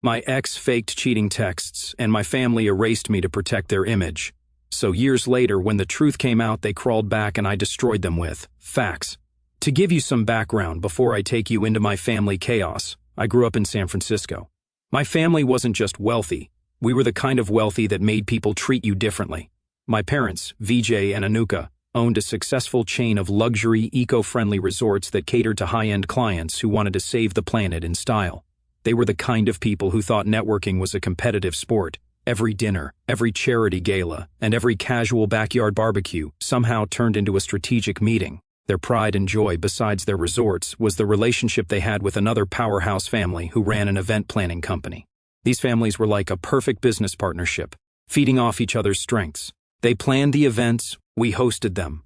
My ex faked cheating texts, and my family erased me to protect their image. So years later, when the truth came out, they crawled back and I destroyed them with facts. To give you some background before I take you into my family chaos, I grew up in San Francisco. My family wasn't just wealthy. We were the kind of wealthy that made people treat you differently. My parents, Vijay and Anuka, owned a successful chain of luxury, eco-friendly resorts that catered to high-end clients who wanted to save the planet in style. They were the kind of people who thought networking was a competitive sport. Every dinner, every charity gala, and every casual backyard barbecue somehow turned into a strategic meeting. Their pride and joy, besides their resorts, was the relationship they had with another powerhouse family who ran an event planning company. These families were like a perfect business partnership, feeding off each other's strengths. They planned the events, we hosted them.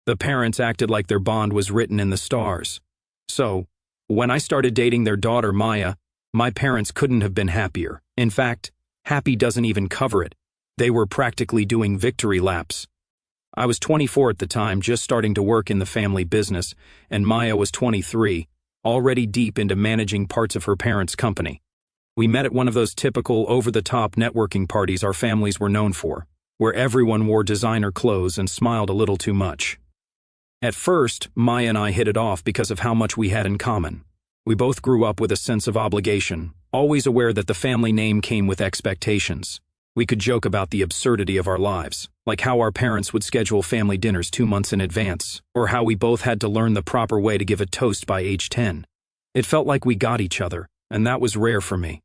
The parents acted like their bond was written in the stars. So, when I started dating their daughter Maya, my parents couldn't have been happier. In fact, happy doesn't even cover it. They were practically doing victory laps. I was 24 at the time, just starting to work in the family business, and Maya was 23, already deep into managing parts of her parents' company. We met at one of those typical over-the-top networking parties our families were known for, where everyone wore designer clothes and smiled a little too much. At first, Maya and I hit it off because of how much we had in common. We both grew up with a sense of obligation, always aware that the family name came with expectations. We could joke about the absurdity of our lives, like how our parents would schedule family dinners 2 months in advance, or how we both had to learn the proper way to give a toast by age 10. It felt like we got each other, and that was rare for me.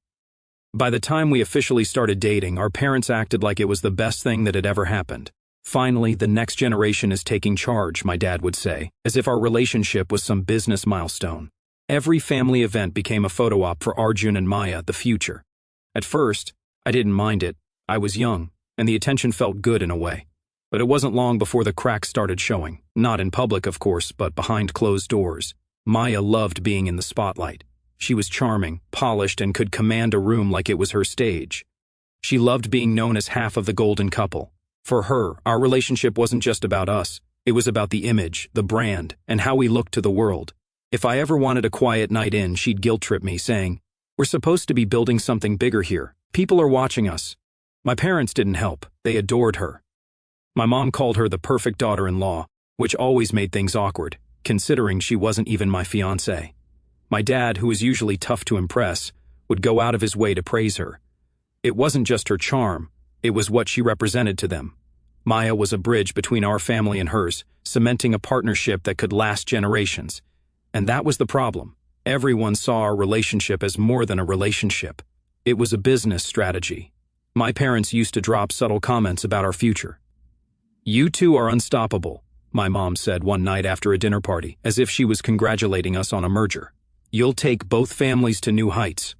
By the time we officially started dating, our parents acted like it was the best thing that had ever happened. Finally, the next generation is taking charge, my dad would say, as if our relationship was some business milestone. Every family event became a photo op for Arjun and Maya, the future. At first, I didn't mind it. I was young, and the attention felt good in a way. But it wasn't long before the cracks started showing. Not in public, of course, but behind closed doors. Maya loved being in the spotlight. She was charming, polished, and could command a room like it was her stage. She loved being known as half of the golden couple. For her, our relationship wasn't just about us. It was about the image, the brand, and how we looked to the world. If I ever wanted a quiet night in, she'd guilt-trip me, saying, "We're supposed to be building something bigger here. People are watching us." My parents didn't help. They adored her. My mom called her the perfect daughter-in-law, which always made things awkward, considering she wasn't even my fiancé. My dad, who was usually tough to impress, would go out of his way to praise her. It wasn't just her charm, it was what she represented to them. Maya was a bridge between our family and hers, cementing a partnership that could last generations. And that was the problem. Everyone saw our relationship as more than a relationship. It was a business strategy. My parents used to drop subtle comments about our future. "You two are unstoppable," my mom said one night after a dinner party, as if she was congratulating us on a merger. "You'll take both families to new heights."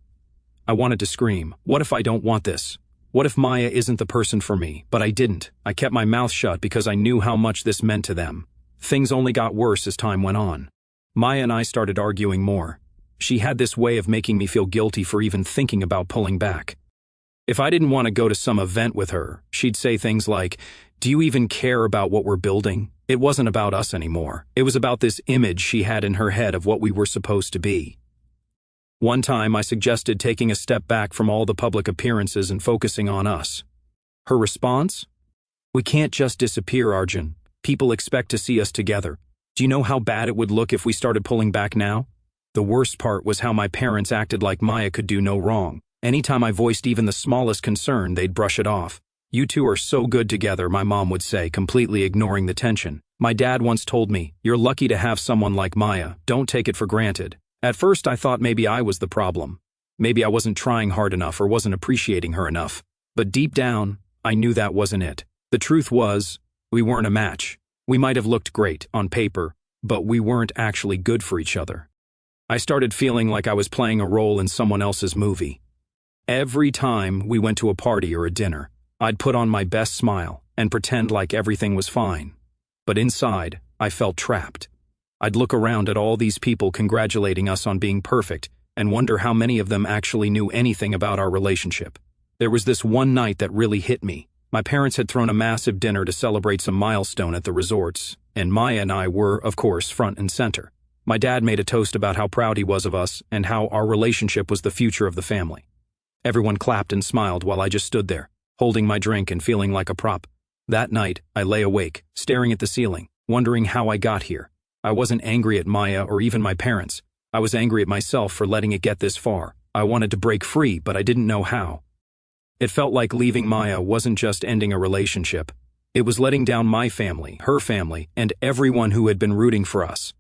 I wanted to scream, "What if I don't want this? What if Maya isn't the person for me?" But I didn't. I kept my mouth shut because I knew how much this meant to them. Things only got worse as time went on. Maya and I started arguing more. She had this way of making me feel guilty for even thinking about pulling back. If I didn't want to go to some event with her, she'd say things like, "Do you even care about what we're building?" It wasn't about us anymore. It was about this image she had in her head of what we were supposed to be. One time I suggested taking a step back from all the public appearances and focusing on us. Her response? "We can't just disappear, Arjun. People expect to see us together. Do you know how bad it would look if we started pulling back now?" The worst part was how my parents acted like Maya could do no wrong. Anytime I voiced even the smallest concern, they'd brush it off. "You two are so good together," my mom would say, completely ignoring the tension. My dad once told me, "You're lucky to have someone like Maya. Don't take it for granted." At first I thought maybe I was the problem. Maybe I wasn't trying hard enough or wasn't appreciating her enough. But deep down, I knew that wasn't it. The truth was, we weren't a match. We might have looked great on paper, but we weren't actually good for each other. I started feeling like I was playing a role in someone else's movie. Every time we went to a party or a dinner, I'd put on my best smile and pretend like everything was fine. But inside, I felt trapped. I'd look around at all these people congratulating us on being perfect and wonder how many of them actually knew anything about our relationship. There was this one night that really hit me. My parents had thrown a massive dinner to celebrate some milestone at the resorts, and Maya and I were, of course, front and center. My dad made a toast about how proud he was of us and how our relationship was the future of the family. Everyone clapped and smiled while I just stood there, holding my drink and feeling like a prop. That night, I lay awake, staring at the ceiling, wondering how I got here. I wasn't angry at Maya or even my parents. I was angry at myself for letting it get this far. I wanted to break free, but I didn't know how. It felt like leaving Maya wasn't just ending a relationship. It was letting down my family, her family, and everyone who had been rooting for us.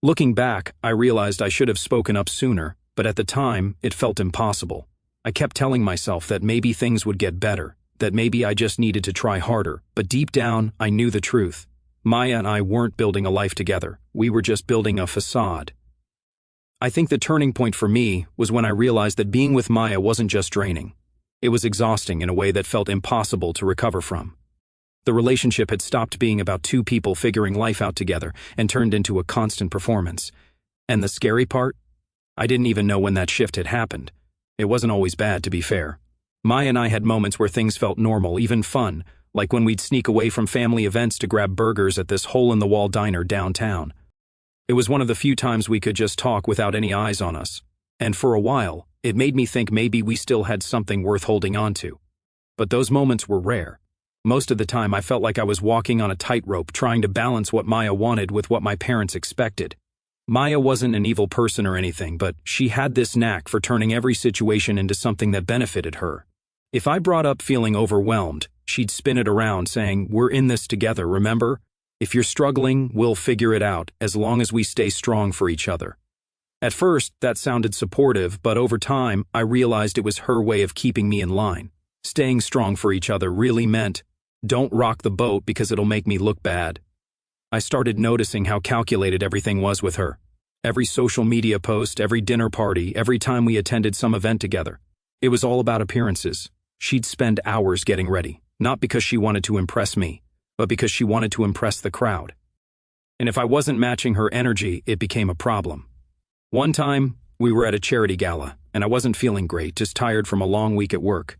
Looking back, I realized I should have spoken up sooner, but at the time, it felt impossible. I kept telling myself that maybe things would get better, that maybe I just needed to try harder, but deep down, I knew the truth. Maya and I weren't building a life together. We were just building a facade. I think the turning point for me was when I realized that being with Maya wasn't just draining. It was exhausting in a way that felt impossible to recover from. The relationship had stopped being about two people figuring life out together and turned into a constant performance. And the scary part? I didn't even know when that shift had happened. It wasn't always bad, to be fair. Maya and I had moments where things felt normal, even fun, like when we'd sneak away from family events to grab burgers at this hole-in-the-wall diner downtown. It was one of the few times we could just talk without any eyes on us. And for a while, it made me think maybe we still had something worth holding on to. But those moments were rare. Most of the time, I felt like I was walking on a tightrope, trying to balance what Maya wanted with what my parents expected. Maya wasn't an evil person or anything, but she had this knack for turning every situation into something that benefited her. If I brought up feeling overwhelmed, she'd spin it around saying, "We're in this together, remember? If you're struggling, we'll figure it out, as long as we stay strong for each other." At first, that sounded supportive, but over time, I realized it was her way of keeping me in line. Staying strong for each other really meant, don't rock the boat because it'll make me look bad. I started noticing how calculated everything was with her. Every social media post, every dinner party, every time we attended some event together. It was all about appearances. She'd spend hours getting ready, not because she wanted to impress me, but because she wanted to impress the crowd. And if I wasn't matching her energy, it became a problem. One time, we were at a charity gala, and I wasn't feeling great, just tired from a long week at work.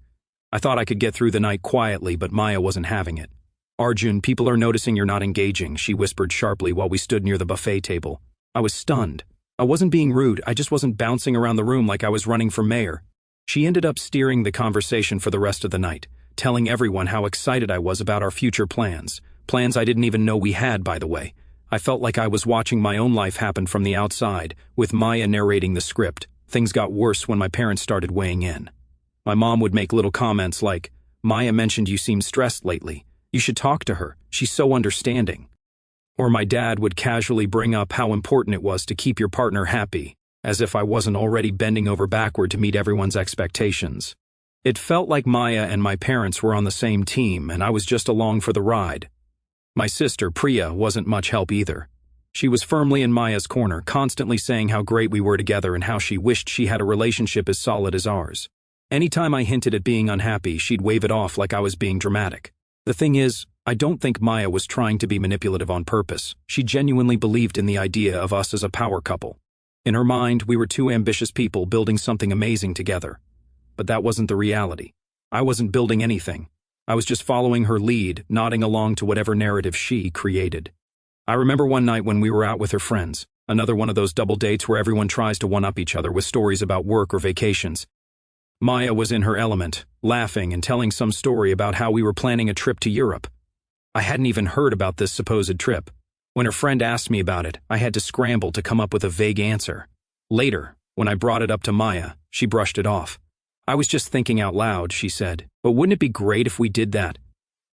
I thought I could get through the night quietly, but Maya wasn't having it. "Arjun, people are noticing you're not engaging," she whispered sharply while we stood near the buffet table. I was stunned. I wasn't being rude, I just wasn't bouncing around the room like I was running for mayor. She ended up steering the conversation for the rest of the night, telling everyone how excited I was about our future plans. Plans I didn't even know we had, by the way. I felt like I was watching my own life happen from the outside, with Maya narrating the script. Things got worse when my parents started weighing in. My mom would make little comments like, "Maya mentioned you seem stressed lately. You should talk to her. She's so understanding." Or my dad would casually bring up how important it was to keep your partner happy, as if I wasn't already bending over backward to meet everyone's expectations. It felt like Maya and my parents were on the same team, and I was just along for the ride. My sister, Priya, wasn't much help either. She was firmly in Maya's corner, constantly saying how great we were together and how she wished she had a relationship as solid as ours. Anytime I hinted at being unhappy, she'd wave it off like I was being dramatic. The thing is, I don't think Maya was trying to be manipulative on purpose. She genuinely believed in the idea of us as a power couple. In her mind, we were two ambitious people building something amazing together. But that wasn't the reality. I wasn't building anything. I was just following her lead, nodding along to whatever narrative she created. I remember one night when we were out with her friends, another one of those double dates where everyone tries to one-up each other with stories about work or vacations. Maya was in her element, laughing and telling some story about how we were planning a trip to Europe. I hadn't even heard about this supposed trip. When her friend asked me about it, I had to scramble to come up with a vague answer. Later, when I brought it up to Maya, she brushed it off. "I was just thinking out loud," she said, "but wouldn't it be great if we did that?"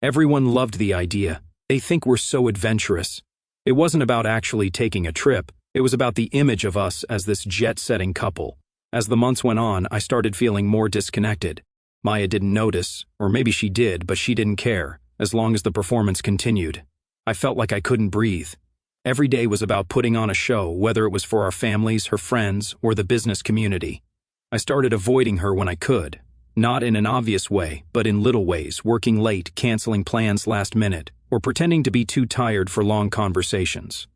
Everyone loved the idea. They think we're so adventurous. It wasn't about actually taking a trip. It was about the image of us as this jet-setting couple. As the months went on, I started feeling more disconnected. Maya didn't notice, or maybe she did, but she didn't care, as long as the performance continued. I felt like I couldn't breathe. Every day was about putting on a show, whether it was for our families, her friends, or the business community. I started avoiding her when I could. Not in an obvious way, but in little ways, working late, canceling plans last minute, or pretending to be too tired for long conversations.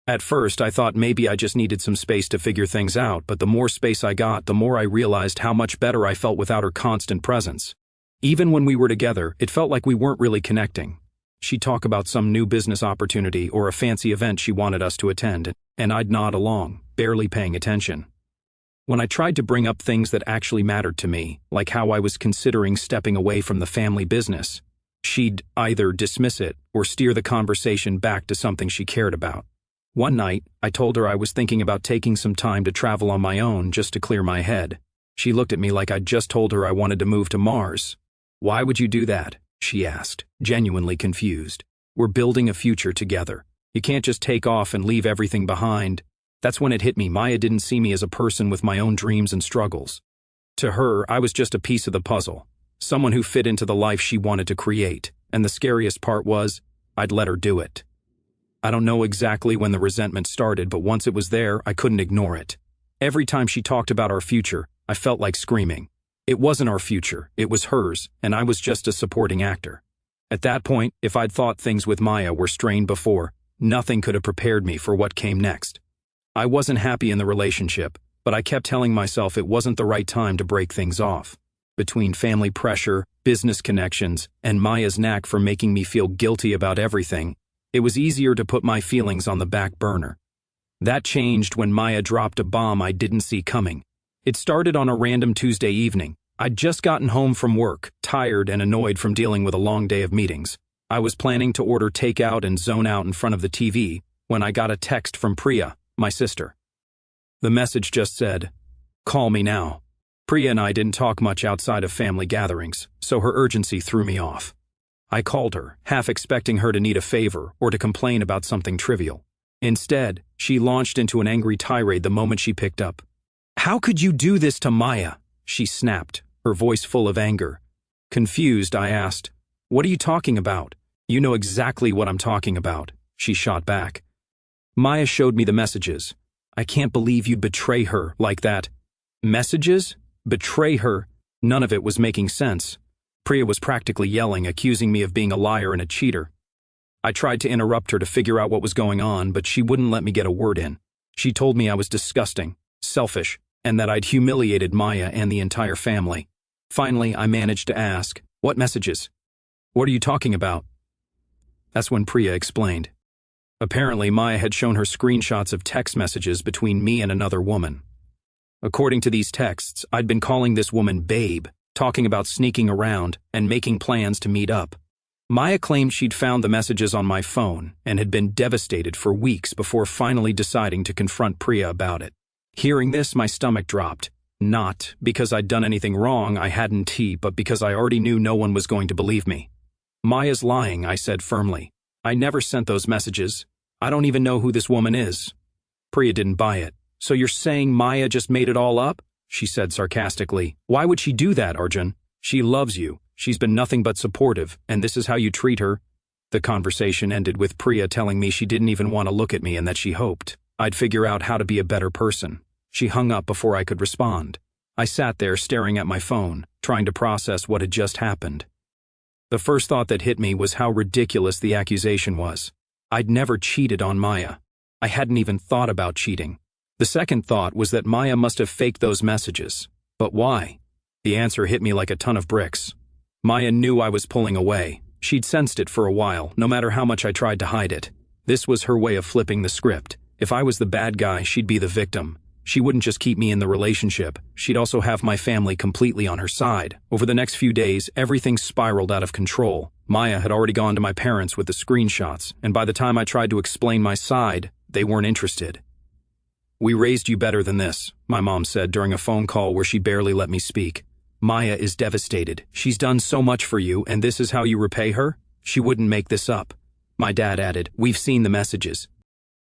At first, I thought maybe I just needed some space to figure things out, but the more space I got, the more I realized how much better I felt without her constant presence. Even when we were together, it felt like we weren't really connecting. She'd talk about some new business opportunity or a fancy event she wanted us to attend, and I'd nod along, barely paying attention. When I tried to bring up things that actually mattered to me, like how I was considering stepping away from the family business, she'd either dismiss it or steer the conversation back to something she cared about. One night, I told her I was thinking about taking some time to travel on my own just to clear my head. She looked at me like I'd just told her I wanted to move to Mars. "Why would you do that?" she asked, genuinely confused. "We're building a future together. You can't just take off and leave everything behind." That's when it hit me. Maya didn't see me as a person with my own dreams and struggles. To her, I was just a piece of the puzzle, someone who fit into the life she wanted to create, and the scariest part was, I'd let her do it. I don't know exactly when the resentment started, but once it was there, I couldn't ignore it. Every time she talked about our future, I felt like screaming. It wasn't our future, it was hers, and I was just a supporting actor. At that point, if I'd thought things with Maya were strained before, nothing could have prepared me for what came next. I wasn't happy in the relationship, but I kept telling myself it wasn't the right time to break things off. Between family pressure, business connections, and Maya's knack for making me feel guilty about everything, it was easier to put my feelings on the back burner. That changed when Maya dropped a bomb I didn't see coming. It started on a random Tuesday evening. I'd just gotten home from work, tired and annoyed from dealing with a long day of meetings. I was planning to order takeout and zone out in front of the TV when I got a text from Priya, my sister. The message just said, "Call me now." Priya and I didn't talk much outside of family gatherings, so her urgency threw me off. I called her, half expecting her to need a favor or to complain about something trivial. Instead, she launched into an angry tirade the moment she picked up. "How could you do this to Maya?" she snapped, her voice full of anger. Confused, I asked, "What are you talking about?" "You know exactly what I'm talking about," she shot back. "Maya showed me the messages. I can't believe you'd betray her like that." Messages? Betray her? None of it was making sense. Priya was practically yelling, accusing me of being a liar and a cheater. I tried to interrupt her to figure out what was going on, but she wouldn't let me get a word in. She told me I was disgusting, selfish, and that I'd humiliated Maya and the entire family. Finally, I managed to ask, "What messages? What are you talking about?" That's when Priya explained. Apparently, Maya had shown her screenshots of text messages between me and another woman. According to these texts, I'd been calling this woman Babe, talking about sneaking around and making plans to meet up. Maya claimed she'd found the messages on my phone and had been devastated for weeks before finally deciding to confront Priya about it. Hearing this, my stomach dropped. Not because I'd done anything wrong, I hadn't, but because I already knew no one was going to believe me. "Maya's lying," I said firmly. "I never sent those messages. I don't even know who this woman is." Priya didn't buy it. "So you're saying Maya just made it all up?" she said sarcastically. "Why would she do that, Arjun? She loves you. She's been nothing but supportive, and this is how you treat her?" The conversation ended with Priya telling me she didn't even want to look at me and that she hoped I'd figure out how to be a better person. She hung up before I could respond. I sat there staring at my phone, trying to process what had just happened. The first thought that hit me was how ridiculous the accusation was. I'd never cheated on Maya. I hadn't even thought about cheating. The second thought was that Maya must have faked those messages. But why? The answer hit me like a ton of bricks. Maya knew I was pulling away. She'd sensed it for a while, no matter how much I tried to hide it. This was her way of flipping the script. If I was the bad guy, she'd be the victim. She wouldn't just keep me in the relationship, she'd also have my family completely on her side. Over the next few days, everything spiraled out of control. Maya had already gone to my parents with the screenshots, and by the time I tried to explain my side, they weren't interested. "We raised you better than this," my mom said during a phone call where she barely let me speak. "Maya is devastated. She's done so much for you, and this is how you repay her? She wouldn't make this up." My dad added, "We've seen the messages.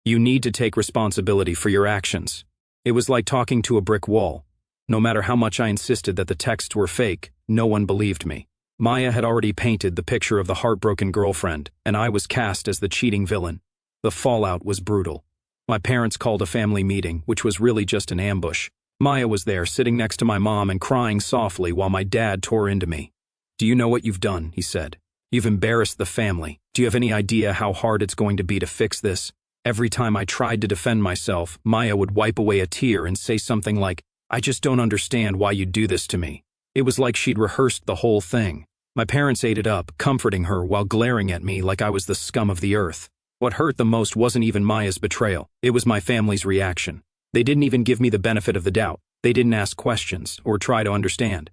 You need to take responsibility for your actions." It was like talking to a brick wall. No matter how much I insisted that the texts were fake, no one believed me. Maya had already painted the picture of the heartbroken girlfriend, and I was cast as the cheating villain. The fallout was brutal. My parents called a family meeting, which was really just an ambush. Maya was there, sitting next to my mom and crying softly while my dad tore into me. "Do you know what you've done?" he said. "You've embarrassed the family. Do you have any idea how hard it's going to be to fix this?" Every time I tried to defend myself, Maya would wipe away a tear and say something like, "I just don't understand why you do this to me." It was like she'd rehearsed the whole thing. My parents ate it up, comforting her while glaring at me like I was the scum of the earth. What hurt the most wasn't even Maya's betrayal. It was my family's reaction. They didn't even give me the benefit of the doubt. They didn't ask questions or try to understand.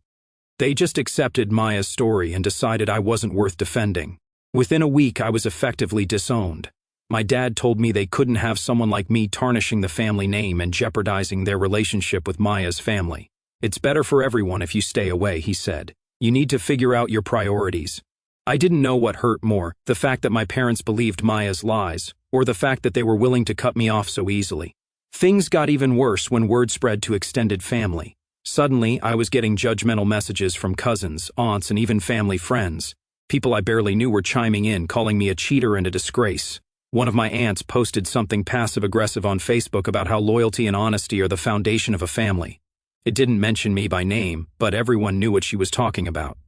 They just accepted Maya's story and decided I wasn't worth defending. Within a week, I was effectively disowned. My dad told me they couldn't have someone like me tarnishing the family name and jeopardizing their relationship with Maya's family. It's better for everyone if you stay away, he said. You need to figure out your priorities. I didn't know what hurt more, the fact that my parents believed Maya's lies, or the fact that they were willing to cut me off so easily. Things got even worse when word spread to extended family. Suddenly, I was getting judgmental messages from cousins, aunts, and even family friends. People I barely knew were chiming in, calling me a cheater and a disgrace. One of my aunts posted something passive-aggressive on Facebook about how loyalty and honesty are the foundation of a family. It didn't mention me by name, but everyone knew what she was talking about.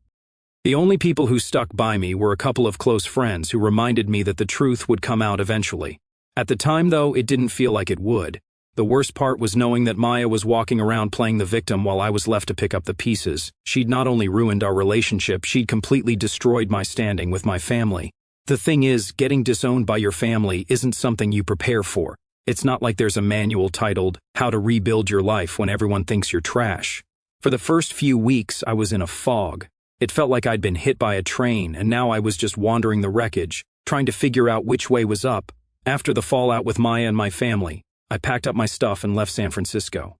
The only people who stuck by me were a couple of close friends who reminded me that the truth would come out eventually. At the time, though, it didn't feel like it would. The worst part was knowing that Maya was walking around playing the victim while I was left to pick up the pieces. She'd not only ruined our relationship, she'd completely destroyed my standing with my family. The thing is, getting disowned by your family isn't something you prepare for. It's not like there's a manual titled, How to Rebuild Your Life When Everyone Thinks You're Trash. For the first few weeks, I was in a fog. It felt like I'd been hit by a train, and now I was just wandering the wreckage, trying to figure out which way was up. After the fallout with Maya and my family, I packed up my stuff and left San Francisco.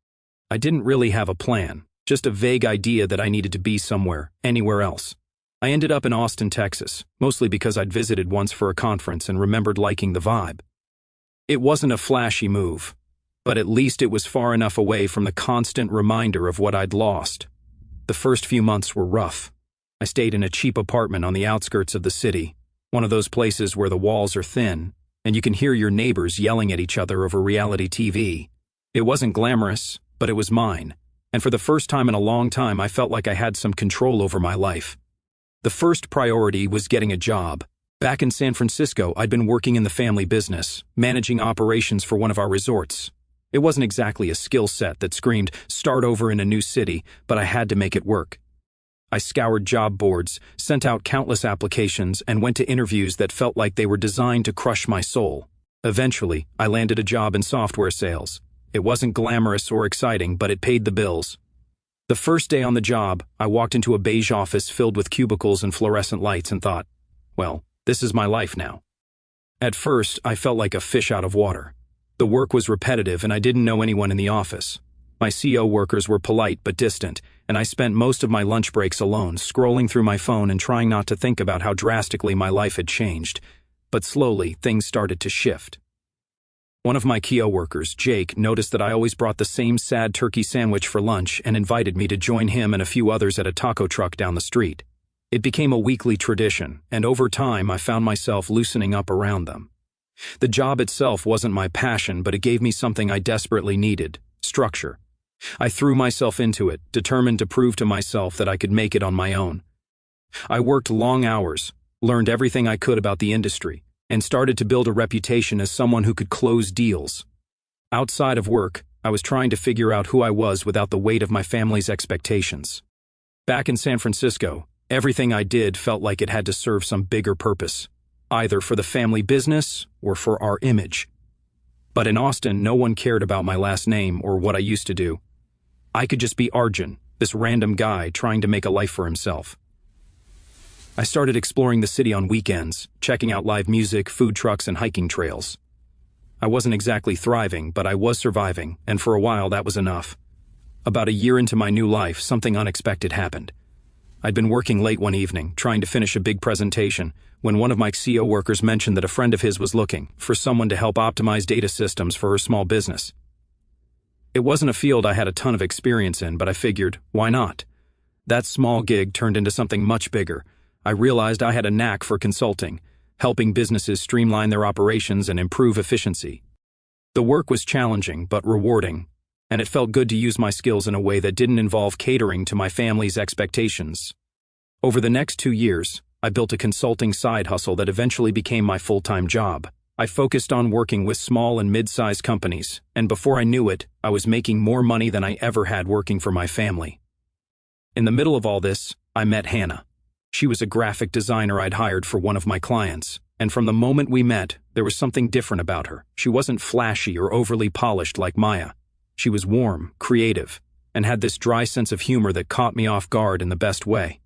I didn't really have a plan, just a vague idea that I needed to be somewhere, anywhere else. I ended up in Austin, Texas, mostly because I'd visited once for a conference and remembered liking the vibe. It wasn't a flashy move, but at least it was far enough away from the constant reminder of what I'd lost. The first few months were rough. I stayed in a cheap apartment on the outskirts of the city, one of those places where the walls are thin, and you can hear your neighbors yelling at each other over reality TV. It wasn't glamorous, but it was mine, and for the first time in a long time I felt like I had some control over my life. The first priority was getting a job. Back in San Francisco, I'd been working in the family business, managing operations for one of our resorts. It wasn't exactly a skill set that screamed, start over in a new city, but I had to make it work. I scoured job boards, sent out countless applications, and went to interviews that felt like they were designed to crush my soul. Eventually, I landed a job in software sales. It wasn't glamorous or exciting, but it paid the bills. The first day on the job, I walked into a beige office filled with cubicles and fluorescent lights and thought, well, this is my life now. At first, I felt like a fish out of water. The work was repetitive and I didn't know anyone in the office. My CO workers were polite but distant, and I spent most of my lunch breaks alone, scrolling through my phone and trying not to think about how drastically my life had changed. But slowly, things started to shift. One of my CO workers, Jake, noticed that I always brought the same sad turkey sandwich for lunch and invited me to join him and a few others at a taco truck down the street. It became a weekly tradition, and over time I found myself loosening up around them. The job itself wasn't my passion, but it gave me something I desperately needed: structure. I threw myself into it, determined to prove to myself that I could make it on my own. I worked long hours, learned everything I could about the industry, and started to build a reputation as someone who could close deals. Outside of work, I was trying to figure out who I was without the weight of my family's expectations. Back in San Francisco, everything I did felt like it had to serve some bigger purpose, either for the family business or for our image. But in Austin, no one cared about my last name or what I used to do. I could just be Arjun, this random guy trying to make a life for himself. I started exploring the city on weekends, checking out live music, food trucks, and hiking trails. I wasn't exactly thriving, but I was surviving, and for a while that was enough. About a year into my new life, something unexpected happened. I'd been working late one evening, trying to finish a big presentation, when one of my CO workers mentioned that a friend of his was looking for someone to help optimize data systems for her small business. It wasn't a field I had a ton of experience in, but I figured, why not? That small gig turned into something much bigger. I realized I had a knack for consulting, helping businesses streamline their operations and improve efficiency. The work was challenging but rewarding, and it felt good to use my skills in a way that didn't involve catering to my family's expectations. Over the next 2 years, I built a consulting side hustle that eventually became my full-time job. I focused on working with small and mid-sized companies, and before I knew it, I was making more money than I ever had working for my family. In the middle of all this, I met Hannah. She was a graphic designer I'd hired for one of my clients, and from the moment we met, there was something different about her. She wasn't flashy or overly polished like Maya. She was warm, creative, and had this dry sense of humor that caught me off guard in the best way.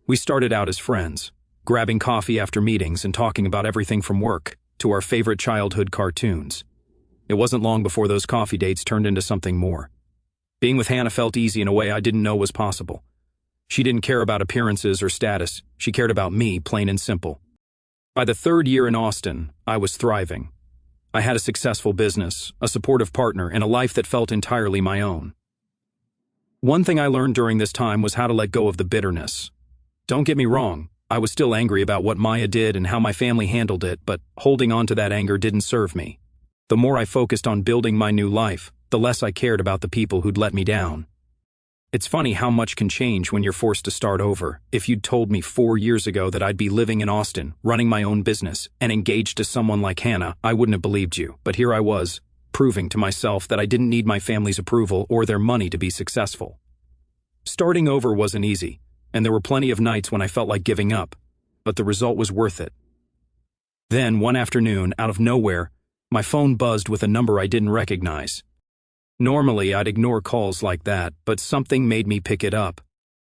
We started out as friends, grabbing coffee after meetings and talking about everything from work to our favorite childhood cartoons. It wasn't long before those coffee dates turned into something more. Being with Hannah felt easy in a way I didn't know was possible. She didn't care about appearances or status. She cared about me, plain and simple. By the third year in Austin, I was thriving. I had a successful business, a supportive partner, and a life that felt entirely my own. One thing I learned during this time was how to let go of the bitterness. Don't get me wrong, I was still angry about what Maya did and how my family handled it, but holding on to that anger didn't serve me. The more I focused on building my new life, the less I cared about the people who'd let me down. It's funny how much can change when you're forced to start over. If you'd told me 4 years ago that I'd be living in Austin, running my own business, and engaged to someone like Hannah, I wouldn't have believed you. But here I was, proving to myself that I didn't need my family's approval or their money to be successful. Starting over wasn't easy, and there were plenty of nights when I felt like giving up, but the result was worth it. Then, one afternoon, out of nowhere, my phone buzzed with a number I didn't recognize. Normally, I'd ignore calls like that, but something made me pick it up.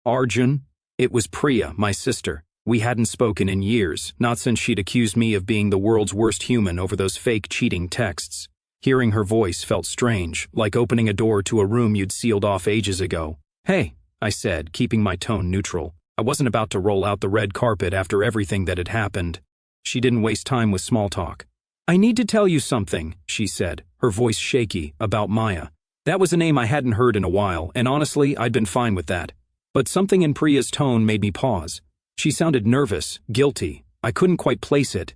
Arjun? It was Priya, my sister. We hadn't spoken in years, not since she'd accused me of being the world's worst human over those fake cheating texts. Hearing her voice felt strange, like opening a door to a room you'd sealed off ages ago. "Hey," I said, keeping my tone neutral. I wasn't about to roll out the red carpet after everything that had happened. She didn't waste time with small talk. "I need to tell you something," she said, her voice shaky, about Maya. That was a name I hadn't heard in a while, and honestly, I'd been fine with that. But something in Priya's tone made me pause. She sounded nervous, guilty. I couldn't quite place it.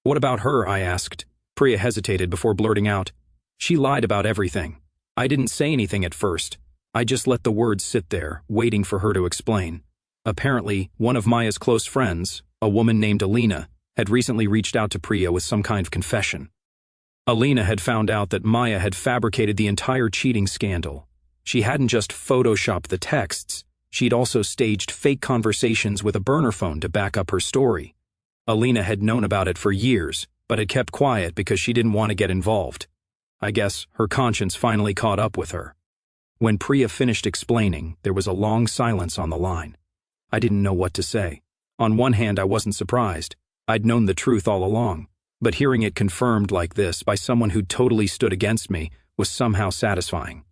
"What about her?" I asked. Priya hesitated before blurting out. "She lied about everything." I didn't say anything at first. I just let the words sit there, waiting for her to explain. Apparently, one of Maya's close friends, a woman named Alina, had recently reached out to Priya with some kind of confession. Alina had found out that Maya had fabricated the entire cheating scandal. She hadn't just photoshopped the texts, she'd also staged fake conversations with a burner phone to back up her story. Alina had known about it for years, but had kept quiet because she didn't want to get involved. I guess her conscience finally caught up with her. When Priya finished explaining, there was a long silence on the line. I didn't know what to say. On one hand, I wasn't surprised. I'd known the truth all along. But hearing it confirmed like this by someone who totally stood against me was somehow satisfying.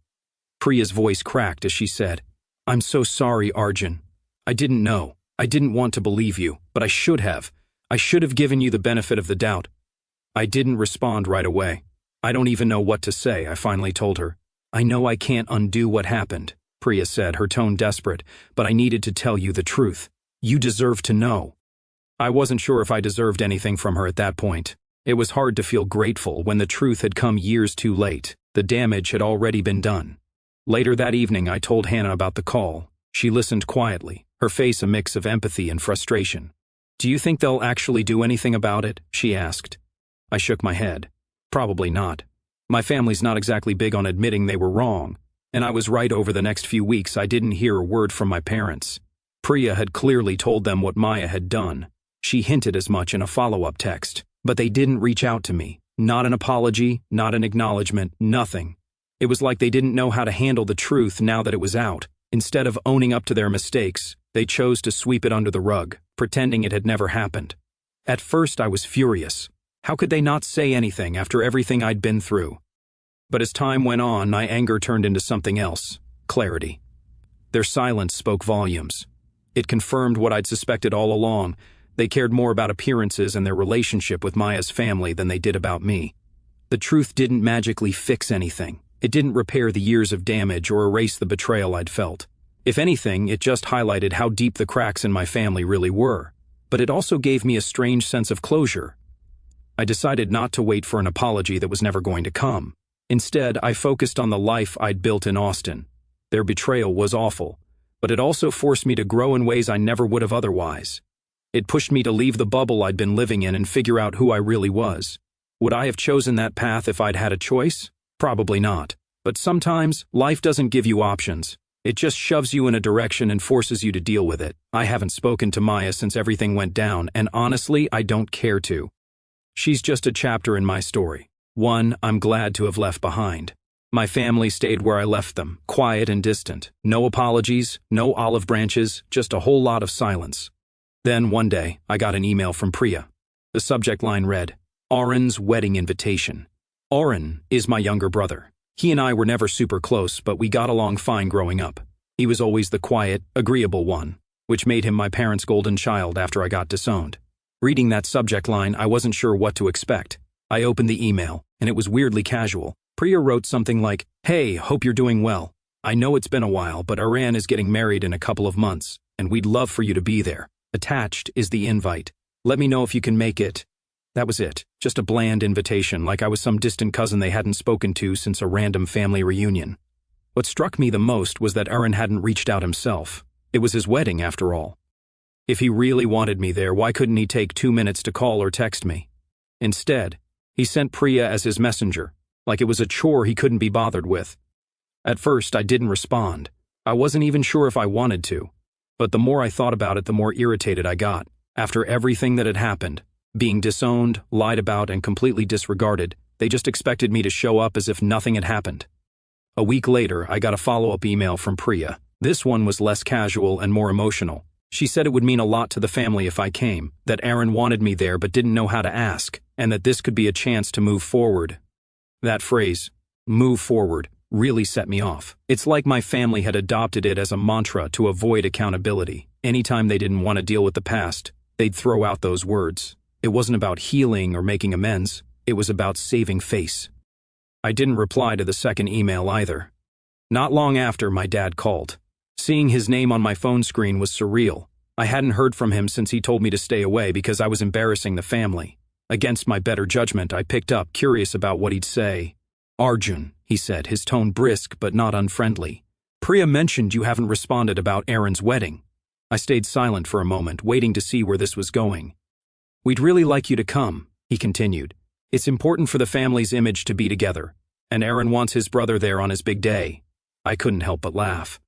Priya's voice cracked as she said, "I'm so sorry, Arjun. I didn't know. I didn't want to believe you, but I should have. I should have given you the benefit of the doubt." I didn't respond right away. "I don't even know what to say," I finally told her. "I know I can't undo what happened," Priya said, her tone desperate, "but I needed to tell you the truth. You deserve to know." I wasn't sure if I deserved anything from her at that point. It was hard to feel grateful when the truth had come years too late. The damage had already been done. Later that evening, I told Hannah about the call. She listened quietly, her face a mix of empathy and frustration. "Do you think they'll actually do anything about it?" she asked. I shook my head. "Probably not. My family's not exactly big on admitting they were wrong, and I was right. Over the next few weeks, I didn't hear a word from my parents. Priya had clearly told them what Maya had done. She hinted as much in a follow-up text. But they didn't reach out to me. Not an apology, not an acknowledgement, nothing. It was like they didn't know how to handle the truth now that it was out. Instead of owning up to their mistakes, they chose to sweep it under the rug, pretending it had never happened. At first, I was furious. How could they not say anything after everything I'd been through? But as time went on, my anger turned into something else: clarity. Their silence spoke volumes. It confirmed what I'd suspected all along. They cared more about appearances and their relationship with Maya's family than they did about me. The truth didn't magically fix anything. It didn't repair the years of damage or erase the betrayal I'd felt. If anything, it just highlighted how deep the cracks in my family really were. But it also gave me a strange sense of closure. I decided not to wait for an apology that was never going to come. Instead, I focused on the life I'd built in Austin. Their betrayal was awful, but it also forced me to grow in ways I never would have otherwise. It pushed me to leave the bubble I'd been living in and figure out who I really was. Would I have chosen that path if I'd had a choice? Probably not. But sometimes, life doesn't give you options. It just shoves you in a direction and forces you to deal with it. I haven't spoken to Maya since everything went down, and honestly, I don't care to. She's just a chapter in my story. One I'm glad to have left behind. My family stayed where I left them, quiet and distant. No apologies, no olive branches, just a whole lot of silence. Then, one day, I got an email from Priya. The subject line read, Aaron's wedding invitation. Aaron is my younger brother. He and I were never super close, but we got along fine growing up. He was always the quiet, agreeable one, which made him my parents' golden child after I got disowned. Reading that subject line, I wasn't sure what to expect. I opened the email, and it was weirdly casual. Priya wrote something like, Hey, hope you're doing well. I know it's been a while, but Aaron is getting married in a couple of months, and we'd love for you to be there. Attached is the invite. Let me know if you can make it. That was it. Just a bland invitation, like I was some distant cousin they hadn't spoken to since a random family reunion. What struck me the most was that Aaron hadn't reached out himself. It was his wedding, after all. If he really wanted me there, why couldn't he take 2 minutes to call or text me? Instead, he sent Priya as his messenger, like it was a chore he couldn't be bothered with. At first, I didn't respond. I wasn't even sure if I wanted to. But the more I thought about it, the more irritated I got. After everything that had happened, being disowned, lied about, and completely disregarded, they just expected me to show up as if nothing had happened. A week later, I got a follow-up email from Priya. This one was less casual and more emotional. She said it would mean a lot to the family if I came, that Aaron wanted me there but didn't know how to ask, and that this could be a chance to move forward. That phrase, move forward, really set me off. It's like my family had adopted it as a mantra to avoid accountability. Anytime they didn't want to deal with the past, they'd throw out those words. It wasn't about healing or making amends. It was about saving face. I didn't reply to the second email either. Not long after, my dad called. Seeing his name on my phone screen was surreal. I hadn't heard from him since he told me to stay away because I was embarrassing the family. Against my better judgment, I picked up, curious about what he'd say. Arjun, he said, his tone brisk but not unfriendly. Priya mentioned you haven't responded about Aaron's wedding. I stayed silent for a moment, waiting to see where this was going. We'd really like you to come, he continued. It's important for the family's image to be together, and Aaron wants his brother there on his big day. I couldn't help but laugh.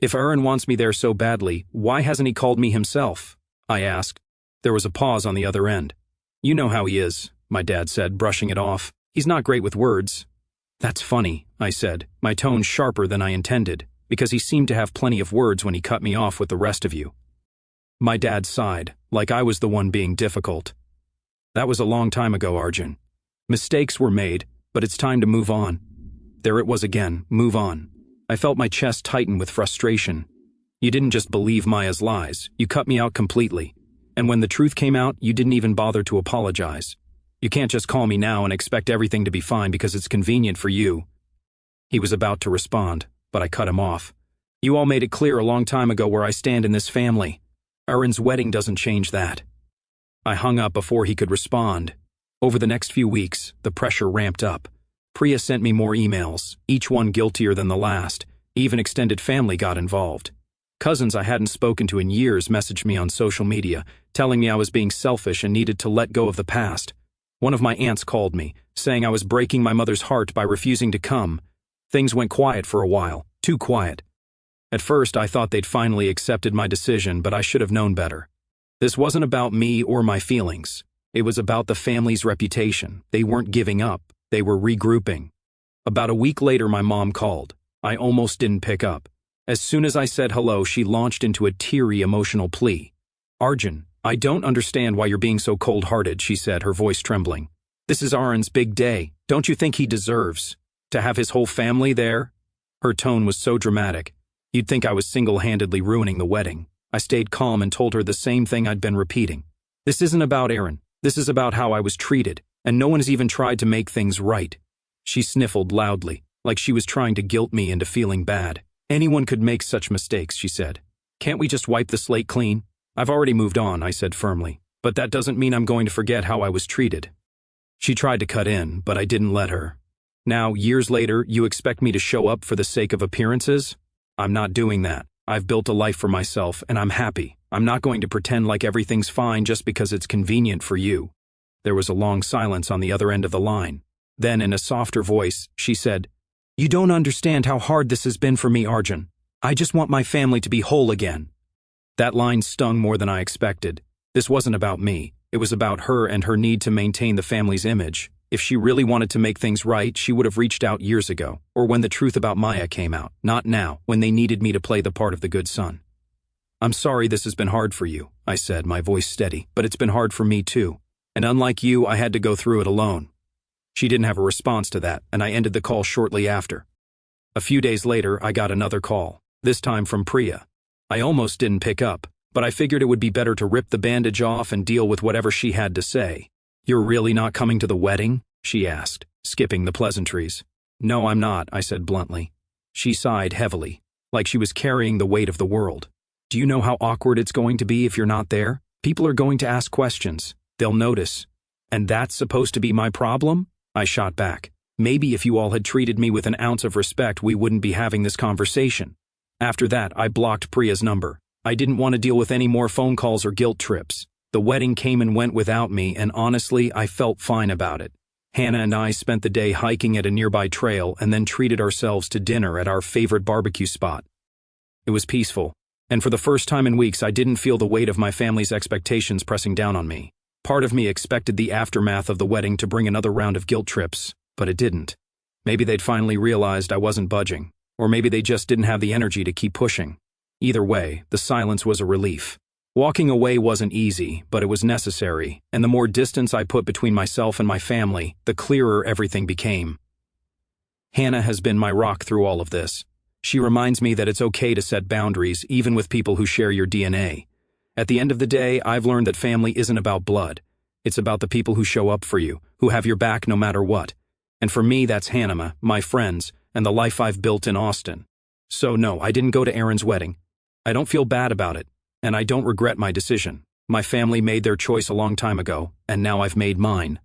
If Aaron wants me there so badly, why hasn't he called me himself? I asked. There was a pause on the other end. You know how he is, my dad said, brushing it off. He's not great with words. That's funny, I said, my tone sharper than I intended, because he seemed to have plenty of words when he cut me off with the rest of you. My dad sighed, like I was the one being difficult. That was a long time ago, Arjun. Mistakes were made, but it's time to move on. There it was again, move on. I felt my chest tighten with frustration. You didn't just believe Maya's lies, you cut me out completely. And when the truth came out, you didn't even bother to apologize. You can't just call me now and expect everything to be fine because it's convenient for you. He was about to respond, but I cut him off. You all made it clear a long time ago where I stand in this family. Aaron's wedding doesn't change that. I hung up before he could respond. Over the next few weeks, the pressure ramped up. Priya sent me more emails, each one guiltier than the last. Even extended family got involved. Cousins I hadn't spoken to in years messaged me on social media, telling me I was being selfish and needed to let go of the past. One of my aunts called me, saying I was breaking my mother's heart by refusing to come. Things went quiet for a while, too quiet. At first, I thought they'd finally accepted my decision, but I should have known better. This wasn't about me or my feelings. It was about the family's reputation. They weren't giving up. They were regrouping. About a week later, my mom called. I almost didn't pick up. As soon as I said hello, she launched into a teary, emotional plea. Arjun, I don't understand why you're being so cold-hearted, she said, her voice trembling. This is Aaron's big day. Don't you think he deserves to have his whole family there? Her tone was so dramatic. You'd think I was single-handedly ruining the wedding. I stayed calm and told her the same thing I'd been repeating. This isn't about Aaron. This is about how I was treated, and no one has even tried to make things right. She sniffled loudly, like she was trying to guilt me into feeling bad. Anyone could make such mistakes, she said. Can't we just wipe the slate clean? I've already moved on, I said firmly, but that doesn't mean I'm going to forget how I was treated. She tried to cut in, but I didn't let her. Now, years later, you expect me to show up for the sake of appearances? I'm not doing that. I've built a life for myself, and I'm happy. I'm not going to pretend like everything's fine just because it's convenient for you. There was a long silence on the other end of the line. Then, in a softer voice, she said, You don't understand how hard this has been for me, Arjun. I just want my family to be whole again. That line stung more than I expected. This wasn't about me. It was about her and her need to maintain the family's image. If she really wanted to make things right, she would have reached out years ago, or when the truth about Maya came out, not now, when they needed me to play the part of the good son. I'm sorry this has been hard for you, I said, my voice steady, but it's been hard for me too. And unlike you, I had to go through it alone. She didn't have a response to that, and I ended the call shortly after. A few days later, I got another call, this time from Priya. I almost didn't pick up, but I figured it would be better to rip the bandage off and deal with whatever she had to say. You're really not coming to the wedding? She asked, skipping the pleasantries. No, I'm not, I said bluntly. She sighed heavily, like she was carrying the weight of the world. Do you know how awkward it's going to be if you're not there? People are going to ask questions. They'll notice. And that's supposed to be my problem? I shot back. Maybe if you all had treated me with an ounce of respect, we wouldn't be having this conversation. After that, I blocked Priya's number. I didn't want to deal with any more phone calls or guilt trips. The wedding came and went without me, and honestly, I felt fine about it. Hannah and I spent the day hiking at a nearby trail and then treated ourselves to dinner at our favorite barbecue spot. It was peaceful, and for the first time in weeks, I didn't feel the weight of my family's expectations pressing down on me. Part of me expected the aftermath of the wedding to bring another round of guilt trips, but it didn't. Maybe they'd finally realized I wasn't budging, or maybe they just didn't have the energy to keep pushing. Either way, the silence was a relief. Walking away wasn't easy, but it was necessary, and the more distance I put between myself and my family, the clearer everything became. Hannah has been my rock through all of this. She reminds me that it's okay to set boundaries, even with people who share your DNA. At the end of the day, I've learned that family isn't about blood. It's about the people who show up for you, who have your back no matter what. And for me, that's Hannah, my friends, and the life I've built in Austin. So no, I didn't go to Aaron's wedding. I don't feel bad about it. And I don't regret my decision. My family made their choice a long time ago, and now I've made mine.